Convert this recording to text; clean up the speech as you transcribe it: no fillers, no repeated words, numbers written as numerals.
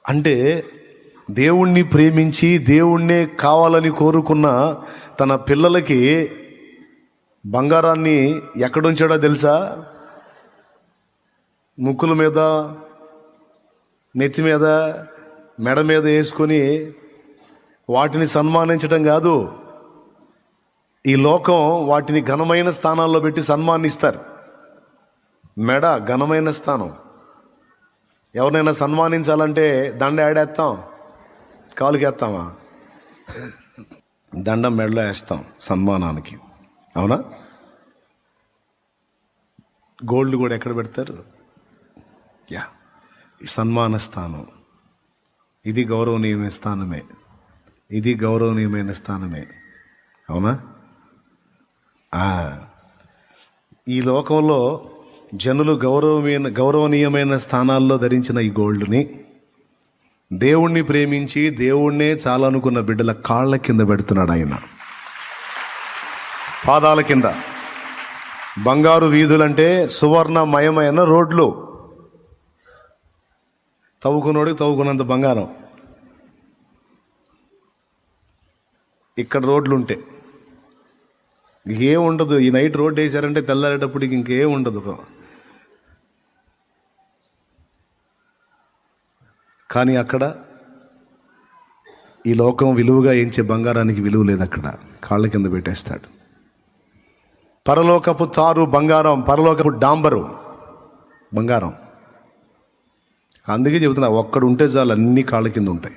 అంటే దేవుణ్ణి ప్రేమించి దేవుణ్ణే కావాలని కోరుకున్న తన పిల్లలకి బంగారాన్ని ఎక్కడుంచాడో తెలుసా? ముక్కుల మీద, నెత్తి మీద, మెడ మీద వేసుకొని వాటిని సన్మానించడం కాదు, ఈ లోకం వాటిని ఘనమైన స్థానాల్లో పెట్టి సన్మానిస్తారు. మెడ ఘనమైన స్థానం. ఎవరినైనా సన్మానించాలంటే దండ ఆడేస్తాం, కాలుకి వేస్తామా? దండం మెడలో వేస్తాం సన్మానానికి, అవునా? గోల్డ్ కూడా ఎక్కడ పెడతారు? ఈ సన్మాన స్థానం. ఇది గౌరవనీయమైన స్థానమే, ఇది గౌరవనీయమైన స్థానమే, అవునా? ఈ లోకంలో జనులు గౌరవనీయమైన స్థానాల్లో ధరించిన ఈ గోల్డ్ని దేవుణ్ణి ప్రేమించి దేవుణ్ణే చాలనుకున్న బిడ్డల కాళ్ళ కింద పెడుతున్నాడు ఆయన, పాదాల కింద. బంగారు వీధులంటే సువర్ణమయమైన రోడ్లు. తవ్వుకున్నోడికి తవ్వుకున్నంత బంగారం. ఇక్కడ రోడ్లు ఉంటే ఇంకేం ఉండదు. ఈ నైట్ రోడ్ వేసారంటే తెల్లారేటప్పటికి ఇంకేం ఉండదు. కానీ అక్కడ ఈ లోకం విలువగా ఎంచే బంగారానికి విలువ లేదు. అక్కడ కాళ్ళ కింద పెట్టేస్తాడు. పరలోకపు తారు బంగారం, పరలోకపు డాంబరు బంగారం. అందుకే చెబుతున్నా, ఒక్కడు ఉంటే చాలు అన్నీ కాళ్ళ కింద ఉంటాయి.